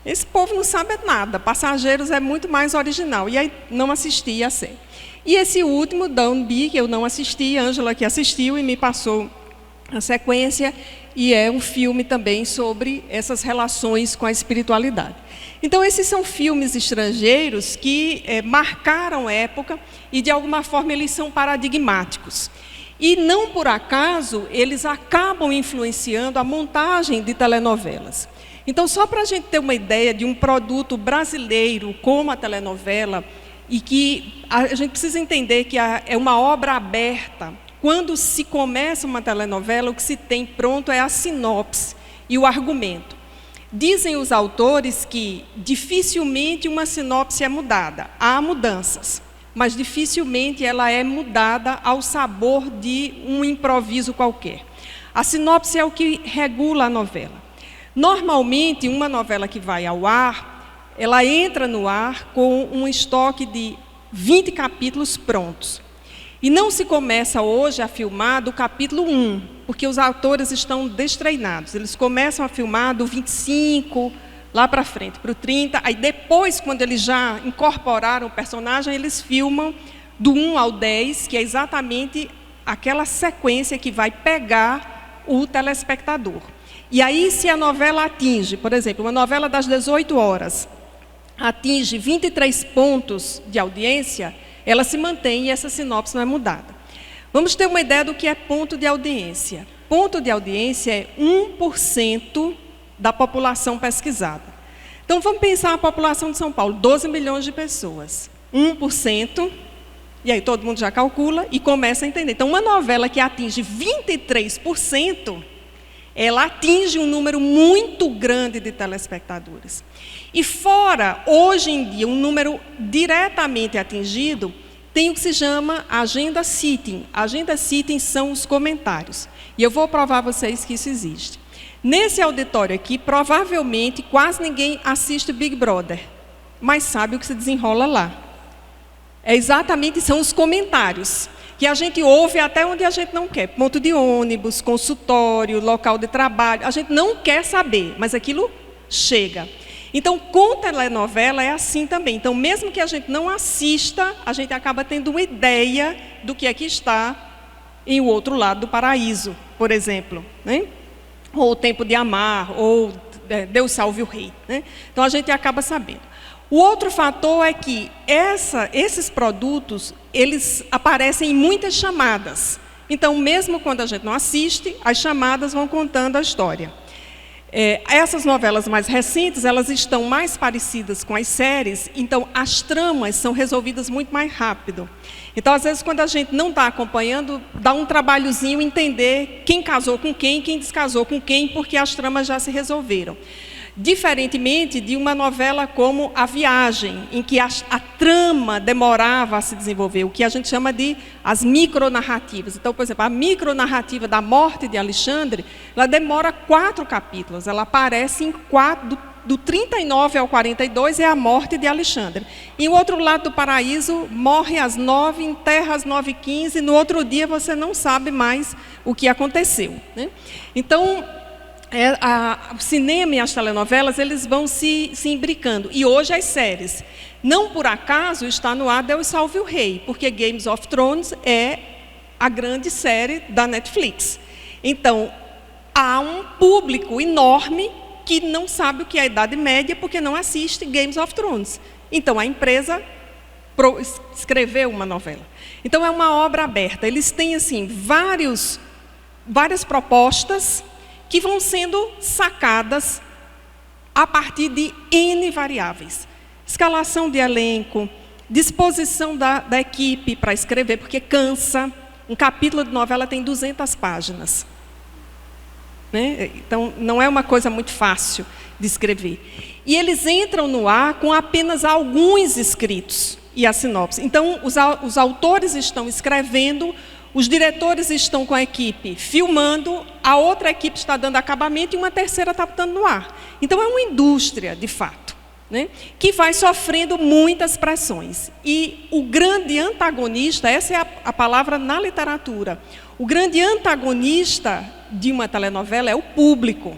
Esse povo não sabe nada, Passageiros é muito mais original. E aí não assisti a série. E esse último, Downbeat, que eu não assisti, Ângela que assistiu e me passou a sequência, e é um filme também sobre essas relações com a espiritualidade. Então, esses são filmes estrangeiros que marcaram época e, de alguma forma, eles são paradigmáticos. E, não por acaso, eles acabam influenciando a montagem de telenovelas. Então, só para a gente ter uma ideia de um produto brasileiro como a telenovela, e que a gente precisa entender que é uma obra aberta. Quando se começa uma telenovela, o que se tem pronto é a sinopse e o argumento. Dizem os autores que dificilmente uma sinopse é mudada. Há mudanças, mas dificilmente ela é mudada ao sabor de um improviso qualquer. A sinopse é o que regula a novela. Normalmente, uma novela que vai ao ar, ela entra no ar com um estoque de 20 capítulos prontos. E não se começa hoje a filmar do capítulo 1, porque os atores estão destreinados. Eles começam a filmar do 25, lá para frente, para o 30. Aí depois, quando eles já incorporaram o personagem, eles filmam do 1 ao 10, que é exatamente aquela sequência que vai pegar o telespectador. E aí, se a novela atinge, por exemplo, uma novela das 18 horas, atinge 23 pontos de audiência, ela se mantém e essa sinopse não é mudada. Vamos ter uma ideia do que é ponto de audiência. Ponto de audiência é 1% da população pesquisada. Então, vamos pensar a população de São Paulo, 12 milhões de pessoas. 1%, e aí todo mundo já calcula e começa a entender. Então, uma novela que atinge 23%, ela atinge um número muito grande de telespectadores. E fora, hoje em dia, um número diretamente atingido, tem o que se chama agenda sitting. Agenda sitting são os comentários. E eu vou provar a vocês que isso existe. Nesse auditório aqui, provavelmente, quase ninguém assiste Big Brother, mas sabe o que se desenrola lá. É exatamente, são os comentários, que a gente ouve até onde a gente não quer. Ponto de ônibus, consultório, local de trabalho. A gente não quer saber, mas aquilo chega. Então, com telenovela é assim também. Então, mesmo que a gente não assista, a gente acaba tendo uma ideia do que aqui está em O Outro Lado do Paraíso, por exemplo, né? Ou O Tempo de Amar, ou Deus Salve o Rei, né? Então, a gente acaba sabendo. O outro fator é que esses produtos, eles aparecem em muitas chamadas. Então, mesmo quando a gente não assiste, as chamadas vão contando a história. Essas novelas mais recentes, elas estão mais parecidas com as séries, então as tramas são resolvidas muito mais rápido. Então, às vezes, quando a gente não está acompanhando, dá um trabalhozinho entender quem casou com quem descasou com quem, porque as tramas já se resolveram. Diferentemente de uma novela como A Viagem, em que a trama demorava a se desenvolver, o que a gente chama de as micronarrativas. Então, por exemplo, a micronarrativa da morte de Alexandre, ela demora 4 capítulos, ela aparece em 4, do 39 ao 42 é a morte de Alexandre. E o Outro Lado do Paraíso morre às 9, enterra às 9h15, no outro dia você não sabe mais o que aconteceu, né? Então, o cinema e as telenovelas, eles vão se imbricando. E hoje as séries. Não por acaso está no ar Deus Salve o Rei, porque Game of Thrones é a grande série da Netflix. Então, há um público enorme que não sabe o que é a Idade Média porque não assiste Game of Thrones. Então, a empresa escreveu uma novela. Então, é uma obra aberta. Eles têm, assim, várias propostas que vão sendo sacadas a partir de N variáveis. Escalação de elenco, disposição da equipe para escrever, porque cansa. Um capítulo de novela tem 200 páginas. né? Então, não é uma coisa muito fácil de escrever. E eles entram no ar com apenas alguns escritos e a sinopse. Então, os autores estão escrevendo, os diretores estão com a equipe filmando, a outra equipe está dando acabamento e uma terceira está botando no ar. Então, é uma indústria, de fato, né, que vai sofrendo muitas pressões. E o grande antagonista, essa é a palavra na literatura, o grande antagonista de uma telenovela é o público.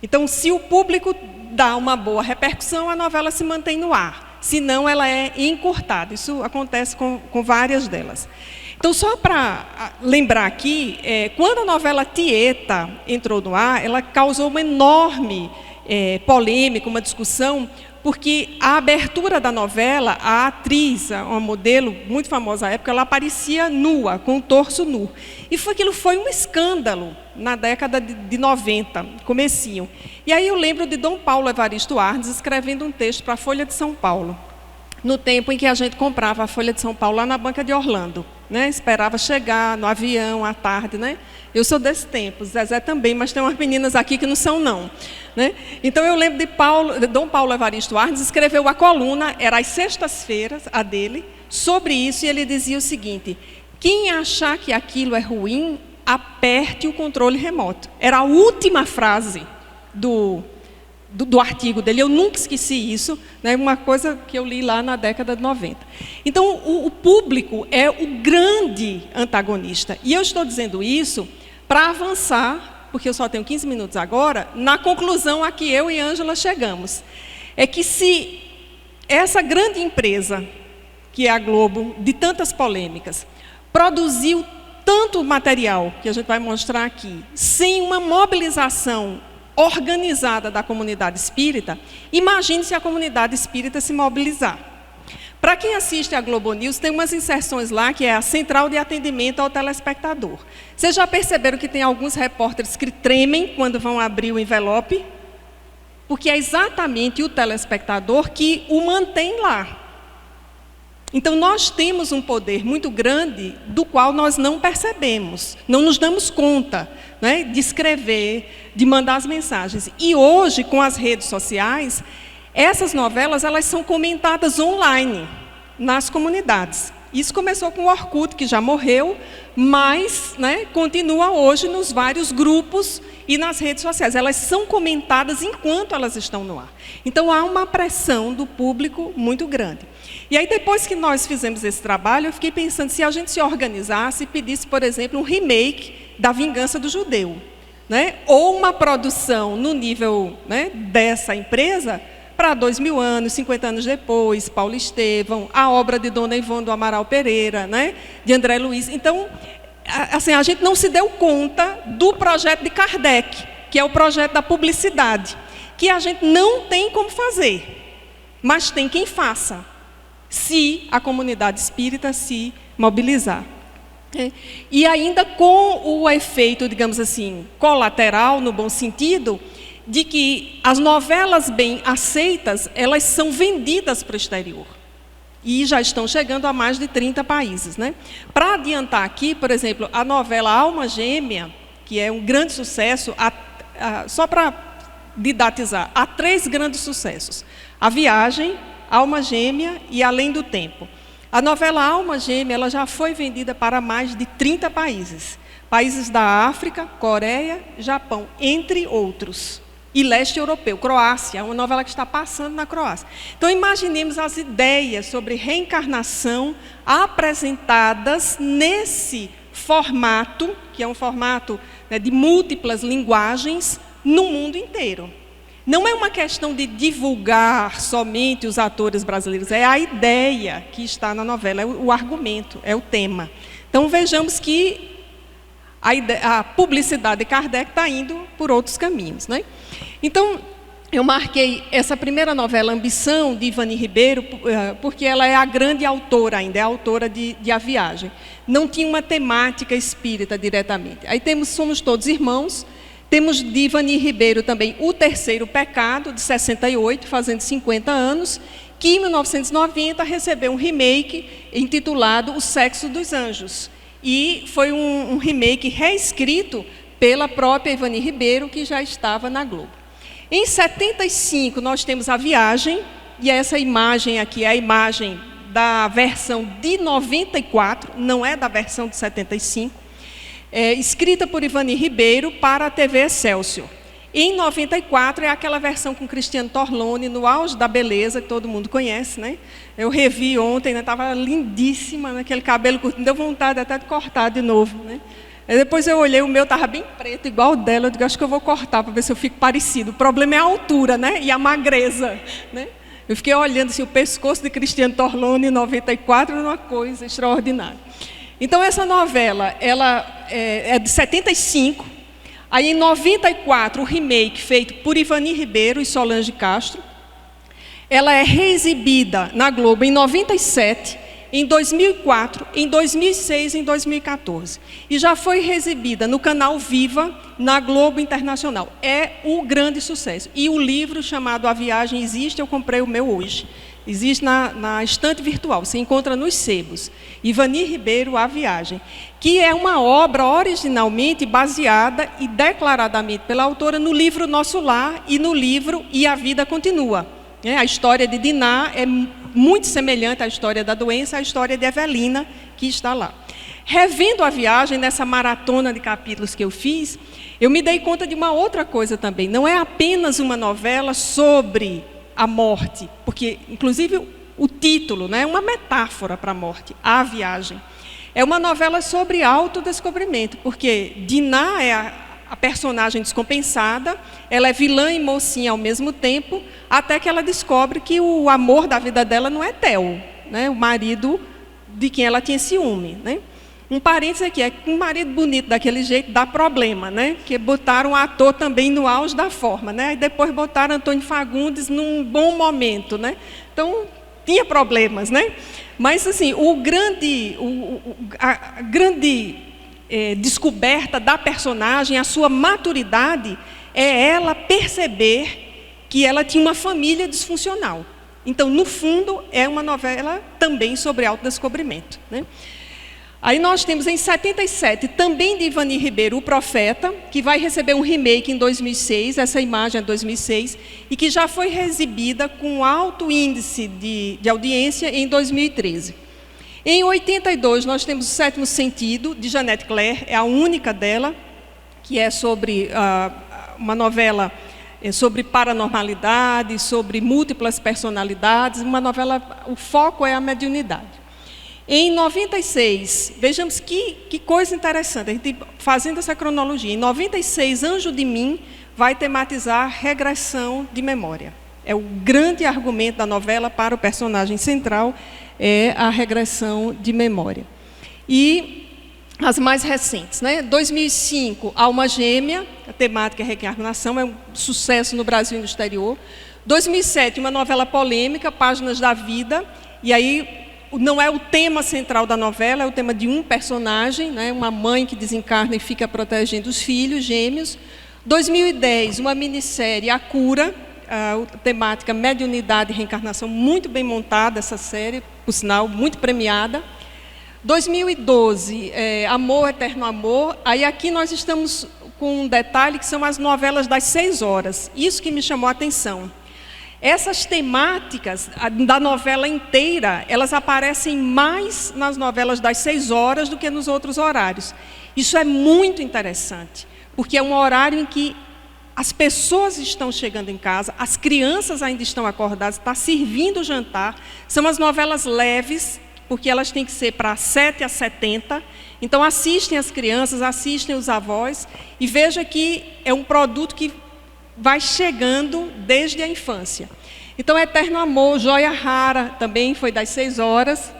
Então, se o público dá uma boa repercussão, a novela se mantém no ar. Senão, ela é encurtada. Isso acontece com várias delas. Então, só para lembrar aqui, quando a novela Tieta entrou no ar, ela causou uma enorme polêmica, uma discussão, porque a abertura da novela, a atriz, uma modelo muito famosa à época, ela aparecia nua, com o torso nu. E aquilo foi um escândalo na década de 90, comecinho. E aí eu lembro de Dom Paulo Evaristo Arnes escrevendo um texto para a Folha de São Paulo, no tempo em que a gente comprava a Folha de São Paulo lá na banca de Orlando, né? Esperava chegar no avião à tarde, né? Eu sou desse tempo, Zezé também, mas tem umas meninas aqui que não são, não, né? Então eu lembro de Dom Paulo Evaristo Arnes escreveu a coluna, era às sextas-feiras, a dele, sobre isso, e ele dizia o seguinte: quem achar que aquilo é ruim, aperte o controle remoto. Era a última frase do artigo dele, eu nunca esqueci isso, né, uma coisa que eu li lá na década de 90. Então, o público é o grande antagonista. E eu estou dizendo isso para avançar, porque eu só tenho 15 minutos agora, na conclusão a que eu e Ângela chegamos. É que se essa grande empresa, que é a Globo, de tantas polêmicas, produziu tanto material, que a gente vai mostrar aqui, sem uma mobilização organizada da comunidade espírita, imagine se a comunidade espírita se mobilizar. Para quem assiste a Globo News, tem umas inserções lá, que é a central de atendimento ao telespectador. Vocês já perceberam que tem alguns repórteres que tremem quando vão abrir o envelope? Porque é exatamente o telespectador que o mantém lá. Então, nós temos um poder muito grande do qual nós não percebemos, não nos damos conta, né, de escrever, de mandar as mensagens. E hoje, com as redes sociais, essas novelas elas são comentadas online, nas comunidades. Isso começou com o Orkut, que já morreu, mas, né, continua hoje nos vários grupos e nas redes sociais. Elas são comentadas enquanto elas estão no ar. Então, há uma pressão do público muito grande. E aí, depois que nós fizemos esse trabalho, eu fiquei pensando, se a gente se organizasse e pedisse, por exemplo, um remake da Vingança do Judeu, né, ou uma produção no nível, né, dessa empresa, para 2000 anos, 50 anos depois, Paulo Estevão, a obra de Dona Ivone do Amaral Pereira, né, de André Luiz. Então, assim, a gente não se deu conta do projeto de Kardec, que é o projeto da publicidade, que a gente não tem como fazer, mas tem quem faça, se a comunidade espírita se mobilizar. E ainda com o efeito, digamos assim, colateral, no bom sentido, de que as novelas bem aceitas, elas são vendidas para o exterior. E já estão chegando a mais de 30 países, né? Para adiantar aqui, por exemplo, a novela Alma Gêmea, que é um grande sucesso, só para didatizar, há 3 grandes sucessos: A Viagem, Alma Gêmea e Além do Tempo. A novela Alma Gêmea ela já foi vendida para mais de 30 países. Países da África, Coreia, Japão, entre outros. E leste europeu, Croácia, uma novela que está passando na Croácia. Então, imaginemos as ideias sobre reencarnação apresentadas nesse formato, que é um formato, né, de múltiplas linguagens, no mundo inteiro. Não é uma questão de divulgar somente os atores brasileiros, é a ideia que está na novela, é o argumento, é o tema. Então, vejamos que a publicidade de Kardec está indo por outros caminhos, né? Então, eu marquei essa primeira novela, Ambição, de Ivani Ribeiro, porque ela é a grande autora ainda, é a autora de A Viagem. Não tinha uma temática espírita diretamente. Aí temos Somos Todos Irmãos, temos de Ivani Ribeiro também O Terceiro Pecado, de 68, fazendo 50 anos, que em 1990 recebeu um remake intitulado O Sexo dos Anjos. E foi um remake reescrito pela própria Ivani Ribeiro, que já estava na Globo. Em 75, nós temos A Viagem, e essa imagem aqui é a imagem da versão de 94, não é da versão de 75, escrita por Ivani Ribeiro para a TV Excelsior. Em 94 é aquela versão com Cristiano Torlone, no auge da beleza, que todo mundo conhece, né? Eu revi ontem, estava lindíssima, naquele cabelo curto, deu vontade até de cortar de novo, né? Aí depois eu olhei, o meu estava bem preto, igual o dela, eu digo, acho que eu vou cortar para ver se eu fico parecido. O problema é a altura, né? E a magreza, né? Eu fiquei olhando assim, o pescoço de Cristiano Torlone em 94 era uma coisa extraordinária. Então essa novela, ela é de 75. Aí em 94, o remake feito por Ivani Ribeiro e Solange Castro. Ela é reexibida na Globo em 97, em 2004, em 2006 e em 2014. E já foi reexibida no canal Viva, na Globo Internacional. É o grande sucesso. E o livro chamado A Viagem existe, eu comprei o meu hoje. Existe na estante virtual, se encontra nos sebos. Ivani Ribeiro, A Viagem, que é uma obra originalmente baseada e declaradamente pela autora no livro Nosso Lar e no livro E a Vida Continua. A história de Diná é muito semelhante à história da doença, à história de Evelina, que está lá. Revendo A Viagem, nessa maratona de capítulos que eu fiz, eu me dei conta de uma outra coisa também. Não é apenas uma novela sobre a morte, porque, inclusive, o título, né, é uma metáfora para a morte, A Viagem. É uma novela sobre autodescobrimento, porque Diná é a personagem descompensada, ela é vilã e mocinha ao mesmo tempo, até que ela descobre que o amor da vida dela não é Theo, né, o marido de quem ela tinha ciúme, né? Um parênteses aqui, é que um marido bonito daquele jeito dá problema, né? Que botaram o ator também no auge da forma, né? E depois botaram Antônio Fagundes num bom momento, né? Então, tinha problemas, né? Mas, assim, a grande descoberta da personagem, a sua maturidade, é ela perceber que ela tinha uma família disfuncional. Então, no fundo, é uma novela também sobre autodescobrimento, né? Aí nós temos em 77, também de Ivani Ribeiro, O Profeta, que vai receber um remake em 2006, essa imagem é de 2006, e que já foi exibida com alto índice de audiência em 2013. Em 82, nós temos O Sétimo Sentido, de Janete Claire, é a única dela, que é sobre uma novela sobre paranormalidade, sobre múltiplas personalidades, uma novela, o foco é a mediunidade. Em 96, vejamos que coisa interessante, a gente fazendo essa cronologia. Em 96, Anjo de Mim vai tematizar regressão de memória. É o grande argumento da novela para o personagem central, é a regressão de memória. E as mais recentes, né? 2005, Alma Gêmea, a temática é reencarnação, é um sucesso no Brasil e no exterior. 2007, uma novela polêmica, Páginas da Vida, e aí não é o tema central da novela, é o tema de um personagem, né, uma mãe que desencarna e fica protegendo os filhos gêmeos. 2010, uma minissérie, A Cura, temática mediunidade e reencarnação, muito bem montada essa série, por sinal, muito premiada. 2012, Amor, Eterno Amor. Aí aqui nós estamos com um detalhe que são as novelas das 6 horas. Isso que me chamou a atenção. Essas temáticas da novela inteira, elas aparecem mais nas novelas das 6 horas do que nos outros horários. Isso é muito interessante, porque é um horário em que as pessoas estão chegando em casa, as crianças ainda estão acordadas, está servindo o jantar. São as novelas leves, porque elas têm que ser para 7 a 70. Então, assistem as crianças, assistem os avós, e veja que é um produto que vai chegando desde a infância. Então, Eterno Amor, Joia Rara, também foi das 6 horas,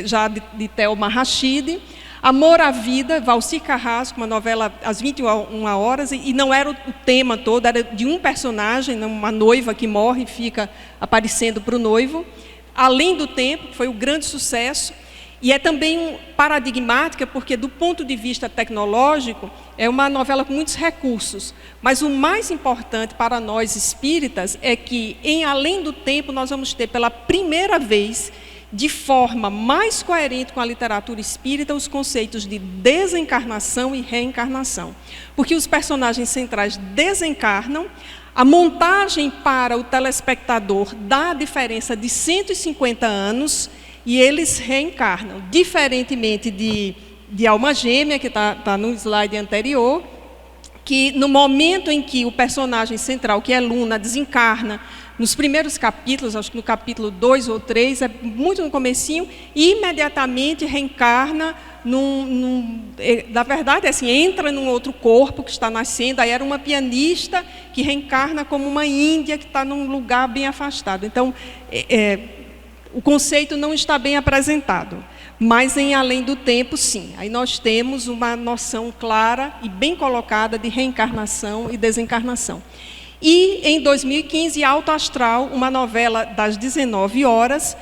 já de Thelma Rachid. Amor à Vida, Valci Carrasco, uma novela às 21 horas, e não era o tema todo, era de um personagem, uma noiva que morre e fica aparecendo para o noivo. Além do Tempo, foi um grande sucesso. E é também paradigmática, porque do ponto de vista tecnológico, é uma novela com muitos recursos. Mas o mais importante para nós espíritas é que, em Além do Tempo, nós vamos ter pela primeira vez de forma mais coerente com a literatura espírita os conceitos de desencarnação e reencarnação. Porque os personagens centrais desencarnam, a montagem para o telespectador dá a diferença de 150 anos e eles reencarnam, diferentemente de Alma Gêmea, que está no slide anterior, que no momento em que o personagem central, que é Luna, desencarna, nos primeiros capítulos, acho que no capítulo 2 ou 3, é muito no comecinho, e imediatamente reencarna na verdade, assim, entra num outro corpo que está nascendo. Aí era uma pianista que reencarna como uma índia que está num lugar bem afastado. Então, o conceito não está bem apresentado, mas em Além do Tempo, sim. Aí nós temos uma noção clara e bem colocada de reencarnação e desencarnação. E, em 2015, Alto Astral, uma novela das 19 horas,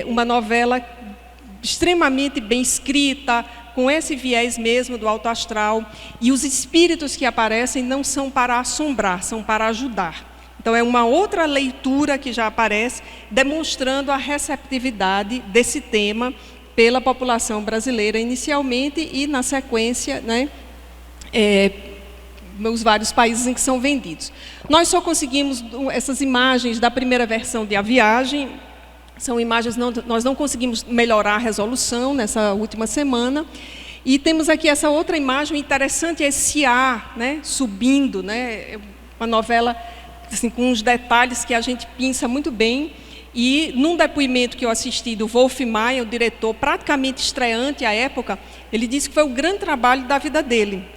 uma novela extremamente bem escrita, com esse viés mesmo do alto astral, e os espíritos que aparecem não são para assombrar, são para ajudar. Então é uma outra leitura que já aparece, demonstrando a receptividade desse tema pela população brasileira inicialmente e na sequência, né, nos vários países em que são vendidos. Nós só conseguimos essas imagens da primeira versão de A Viagem. São imagens, nós não conseguimos melhorar a resolução nessa última semana. E temos aqui essa outra imagem interessante, esse ar, né, subindo, né, uma novela assim, com uns detalhes que a gente pinça muito bem. E num depoimento que eu assisti do Wolf Maia, o diretor praticamente estreante à época, ele disse que foi o grande trabalho da vida dele.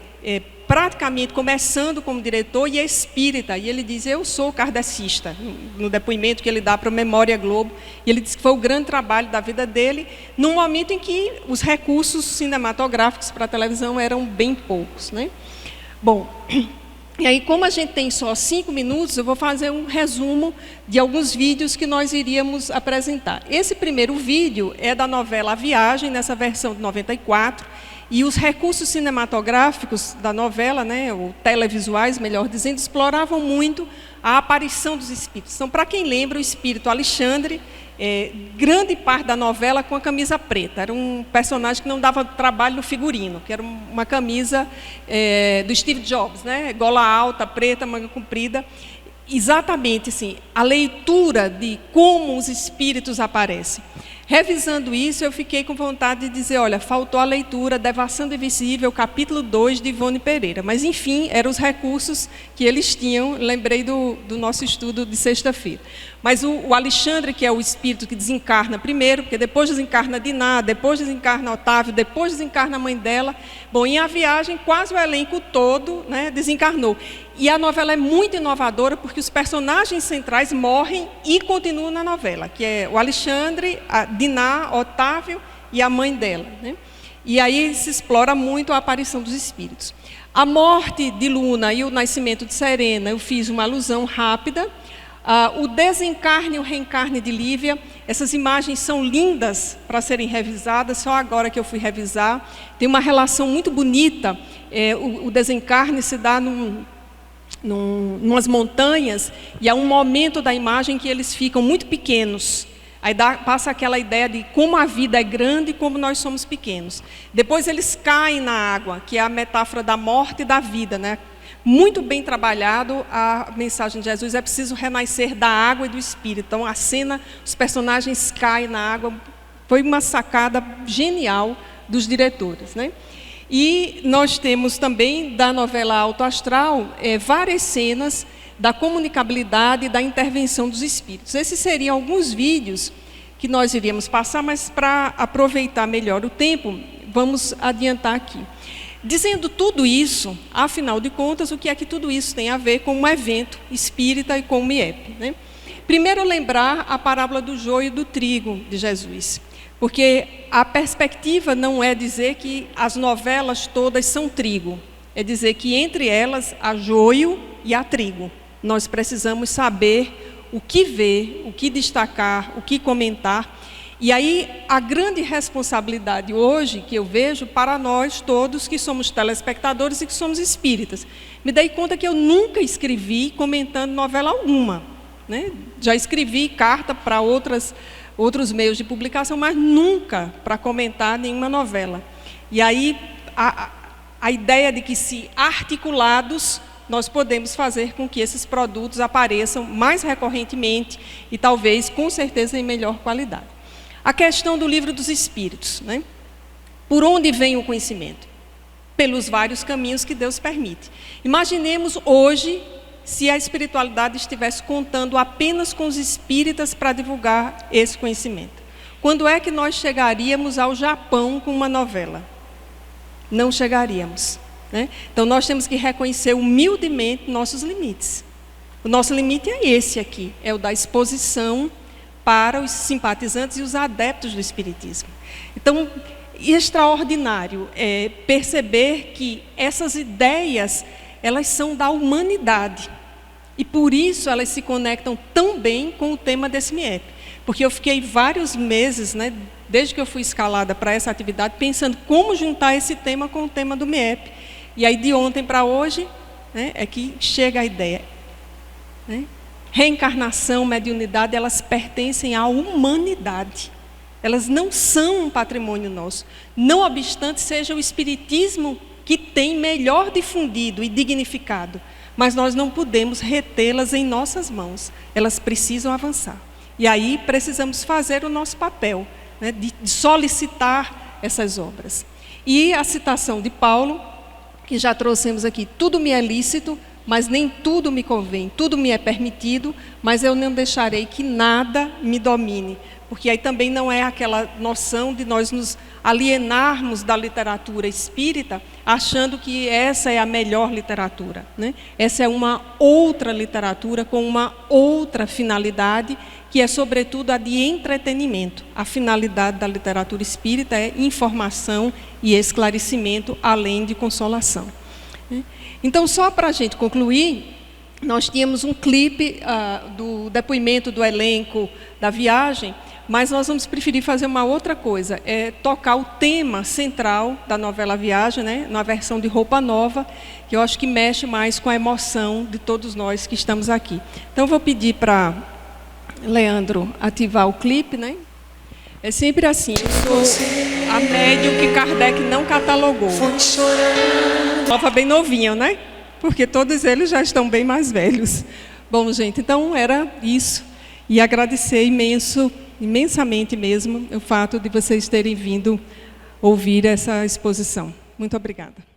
Praticamente começando como diretor e espírita, e ele diz, eu sou kardecista, no depoimento que ele dá para o Memória Globo, e ele diz que foi o grande trabalho da vida dele, num momento em que os recursos cinematográficos para a televisão eram bem poucos, né? Bom, e aí como a gente tem só 5 minutos, eu vou fazer um resumo de alguns vídeos que nós iríamos apresentar. Esse primeiro vídeo é da novela A Viagem, nessa versão de 94, e os recursos cinematográficos da novela, né, ou televisuais, melhor dizendo, exploravam muito a aparição dos espíritos. Então, para quem lembra, o espírito Alexandre, grande parte da novela com a camisa preta. Era um personagem que não dava trabalho no figurino, que era uma camisa do Steve Jobs, né, gola alta, preta, manga comprida. Exatamente assim, a leitura de como os espíritos aparecem. Revisando isso, eu fiquei com vontade de dizer, olha, faltou a leitura Devassando Invisível, capítulo 2, de Ivone Pereira. Mas, enfim, eram os recursos que eles tinham, lembrei do nosso estudo de sexta-feira. Mas o Alexandre, que é o espírito que desencarna primeiro, porque depois desencarna Diná, depois desencarna Otávio, depois desencarna a mãe dela. Bom, em A Viagem, quase o elenco todo, né, desencarnou. E a novela é muito inovadora, porque os personagens centrais morrem e continuam na novela, que é o Alexandre, a Diná, Otávio e a mãe dela, né? E aí se explora muito a aparição dos espíritos. A morte de Luna e o nascimento de Serena, eu fiz uma alusão rápida. O desencarne e o reencarne de Lívia, essas imagens são lindas para serem revisadas, só agora que eu fui revisar. Tem uma relação muito bonita, o desencarne se dá numas montanhas, e há um momento da imagem que eles ficam muito pequenos. Aí passa aquela ideia de como a vida é grande e como nós somos pequenos. Depois eles caem na água, que é a metáfora da morte e da vida, né? Muito bem trabalhado a mensagem de Jesus, é preciso renascer da água e do Espírito. Então a cena, os personagens caem na água, foi uma sacada genial dos diretores, né? E nós temos também, da novela Alto Astral, várias cenas da comunicabilidade e da intervenção dos espíritos. Esses seriam alguns vídeos que nós iríamos passar, mas para aproveitar melhor o tempo, vamos adiantar aqui. Dizendo tudo isso, afinal de contas, o que é que tudo isso tem a ver com um evento espírita e com o MIEP, né? Primeiro, lembrar a parábola do joio e do trigo de Jesus. Porque a perspectiva não é dizer que as novelas todas são trigo, é dizer que entre elas há joio e há trigo. Nós precisamos saber o que ver, o que destacar, o que comentar. E aí a grande responsabilidade hoje que eu vejo para nós todos que somos telespectadores e que somos espíritas. Me dei conta que eu nunca escrevi comentando novela alguma, né? Já escrevi carta para outras outros meios de publicação, mas nunca para comentar nenhuma novela. E aí a ideia de que, se articulados, nós podemos fazer com que esses produtos apareçam mais recorrentemente e talvez, com certeza, em melhor qualidade. A questão do Livro dos Espíritos, né? Por onde vem o conhecimento? Pelos vários caminhos que Deus permite. Imaginemos hoje se a espiritualidade estivesse contando apenas com os espíritas para divulgar esse conhecimento. Quando é que nós chegaríamos ao Japão com uma novela? Não chegaríamos, né? Então nós temos que reconhecer humildemente nossos limites. O nosso limite é esse aqui, é o da exposição para os simpatizantes e os adeptos do espiritismo. Então, extraordinário é perceber que essas ideias, elas são da humanidade. E por isso elas se conectam tão bem com o tema desse MEP. Porque eu fiquei vários meses, né, desde que eu fui escalada para essa atividade, pensando como juntar esse tema com o tema do MEP. E aí, de ontem para hoje, né, é que chega a ideia. Né? Reencarnação, mediunidade, elas pertencem à humanidade. Elas não são um patrimônio nosso. Não obstante seja o espiritismo que tem melhor difundido e dignificado, mas nós não podemos retê-las em nossas mãos. Elas precisam avançar. E aí precisamos fazer o nosso papel, né, de solicitar essas obras. E a citação de Paulo, que já trouxemos aqui: tudo me é lícito, mas nem tudo me convém. Tudo me é permitido, mas eu não deixarei que nada me domine. Porque aí também não é aquela noção de nós nos alienarmos da literatura espírita, achando que essa é a melhor literatura, né? Essa é uma outra literatura com uma outra finalidade, que é sobretudo a de entretenimento. A finalidade da literatura espírita é informação e esclarecimento, além de consolação. Então, só para a gente concluir, nós tínhamos um clipe do depoimento do elenco da viagem, mas nós vamos preferir fazer uma outra coisa, é tocar o tema central da novela Viagem, né, na versão de roupa nova, que eu acho que mexe mais com a emoção de todos nós que estamos aqui. Então, eu vou pedir para Leandro ativar o clipe, né? É sempre assim, eu sou a médium que Kardec não catalogou. Nova bem novinha, né? Porque todos eles já estão bem mais velhos. Bom, gente, então era isso. E agradecer imensamente mesmo, o fato de vocês terem vindo ouvir essa exposição. Muito obrigada.